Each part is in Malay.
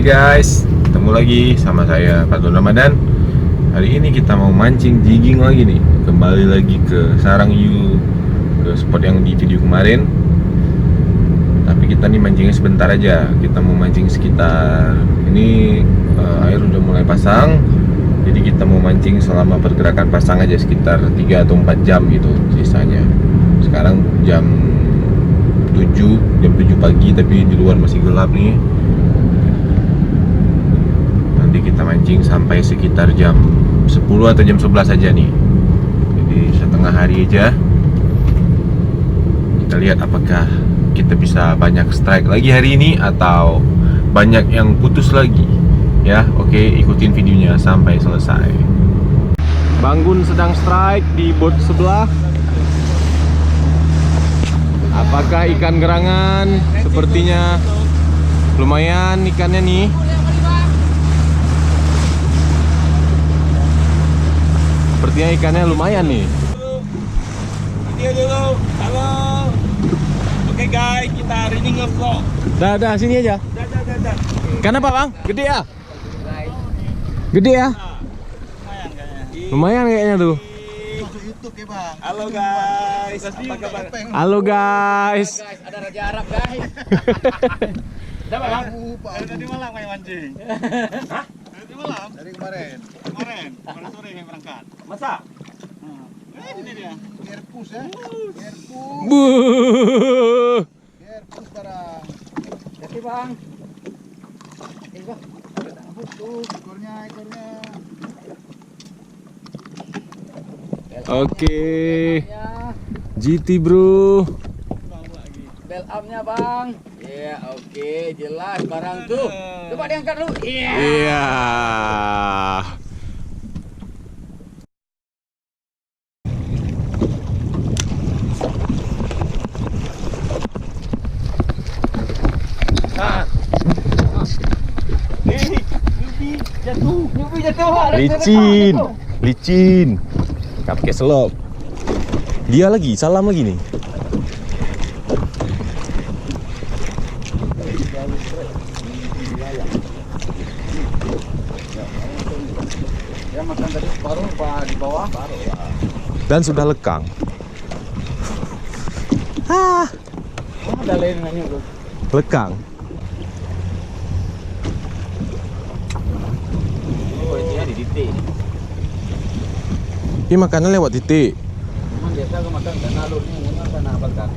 guys, ketemu lagi sama saya Fatul Ramadan. Hari ini kita mau mancing jigging lagi nih. Kembali lagi ke Sarang Hiu, ke spot yang di video kemarin. Tapi kita nih mancingnya sebentar aja. Kita mau mancing sekitar ini air udah mulai pasang. Jadi kita mau mancing selama pergerakan pasang aja sekitar 3 atau 4 jam gitu sisanya. Sekarang jam 7 pagi tapi di luar masih gelap nih. Nanti kita mancing sampai sekitar jam 10 atau jam 11 aja nih. Jadi setengah hari aja. Kita lihat apakah kita bisa banyak strike lagi hari ini atau banyak yang putus lagi. Ya, oke, ikutin videonya sampai selesai. Banggun sedang strike di boat sebelah. Apakah ikan gerangan? Sepertinya lumayan ikannya nih. Sepertinya ikannya lumayan nih. Video dulu. Halo. Oke guys, kita hari ini nge-vlog. Dah, sini aja. Dah. Ikan apa bang? Gede ya? Gede ya? Lumayan kayaknya. Lumayan kayaknya tuh. Masuk YouTube ya bang. Halo guys. Apa kabar? Halo guys. Ada Raja Arab guys. Udah bang? Tadi malam main mancing. Hah? Tadi malam? Dari kemarin. Kemarin sore yang berangkat. Masa? Ini dia. Airpus ya. Airpus. Buh. Airpus barang. Jadi bang. Tuh, ekornya. Oke. GT bro. Bel up-nya bang. Iya oke jelas barang tuh. Coba diangkat dulu. Iya. Iya. Nyubi jatuh. Licin. Gak pakai selop. Dia lagi, salam lagi nih. Ya makan tadi separuh di bawah paruh. Dan sudah lekang. Ada lain nanya bro. Lekang. Ini di titik. Ini makannya lewat titik. Memang biasa aku makan dan alurnya memang tanah belakang.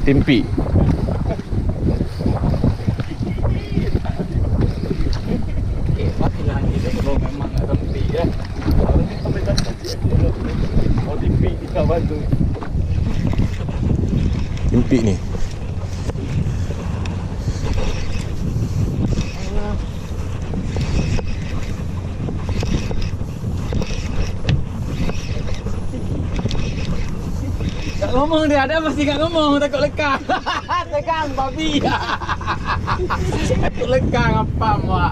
Timpi. Pasti lah kita kalau memang ada timpi ya. Kalau kita bebas oh timpi kita bantu. Timpi nih. Gak ngomong dia ada pasti gak ngomong takut lekang. Lekang babi. Takut lekang apa mak?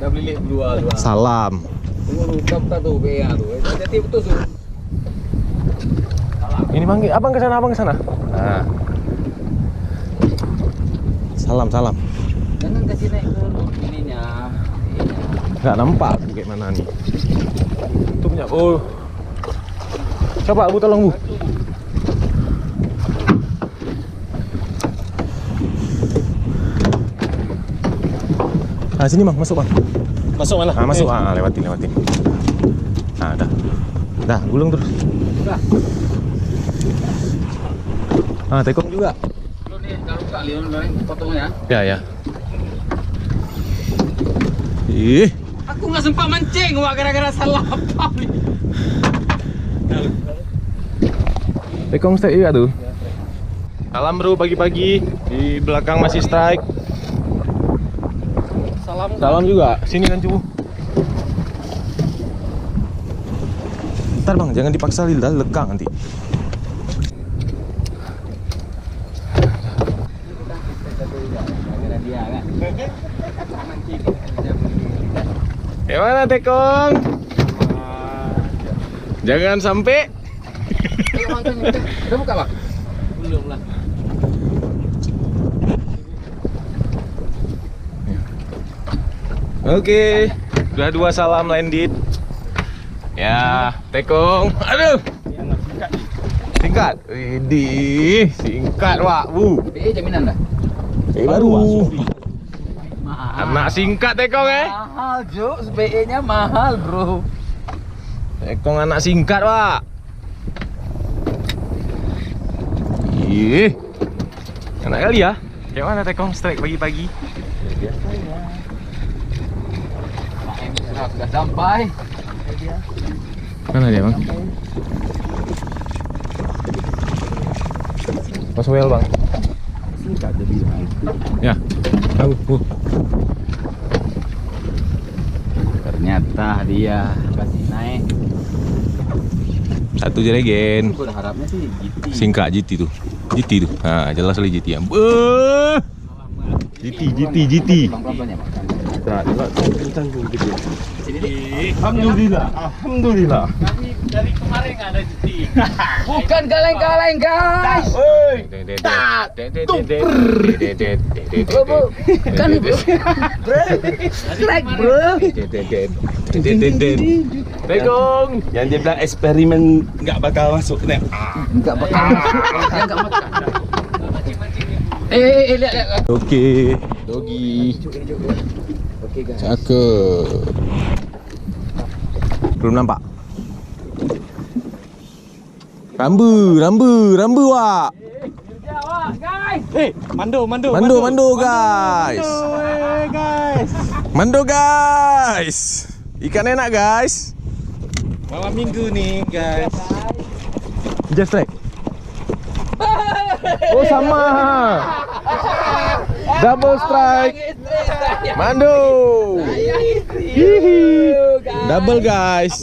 Dah beli dua. Salam. Tunggu lukap tak tu bea tu. Jadi betul tu. Ini manggil abang ke sana. Nah. Salam. Jangan kasih naik dulu ininya. Nggak nampak Bu kayak mana nih. Itu punya. Oh. Coba Bu tolong Bu. Nah sini bang, masuk bang. Masuk mana? Nah masuk, lewatin. Nah dah, gulung terus. Ah tekong juga. Lu nih kalau buka liun goreng potongnya. Ya. Ih, Aku nggak sempat mancing wah gara-gara salah apa nih. tekong stay juga tuh. Salam bro, pagi-pagi di belakang masih strike. Salam. Salam juga. Sini kan cubu. Bentar bang, jangan dipaksa Lila, lekang nanti. Gimana Tekong? Jangan sampai. Udah buka bang? Belum lah. Oke, udah 2 salam landed. Ya, Tekong. Aduh. Singkat. Widih, singkat Wak. Jaminan dah. Baru. Anak singkat Tekong Mahal Jo, PE-nya mahal bro. Tekong anak singkat Wak. Ih. Enak kali ya. Kayak mana Tekong strike pagi-pagi? Biasanya. Sudah sampai. Mana dia bang? Pas well bang. Singkat dia bilang. Ya. Tahu. Ternyata dia kasih naik. Satu jeregen. Aku udah harapnya sih GT. Singkat GT tuh. GT tuh. Nah, jelas kali GT ya. GT. Pelan-pelan ya, Pak. Tak, tanggung gitu. Alhamdulillah. Kami dari kemarin nggak ada GT. Bukan kaleng-kaleng guys. Kan bro. Strike bro. Tekong. Yang dia bilang eksperimen nggak bakal masuk nih. Enggak bakal. Dia enggak makan. Lihat. Oke, dogi. Oke guys. Cakep. Belum nampak. Rambu Wak. Mando Guys. Mando guys. Ikan enak guys. Malam minggu nih guys. Just strike. Oh sama. Double strike. Mando. Hihi. Double guys.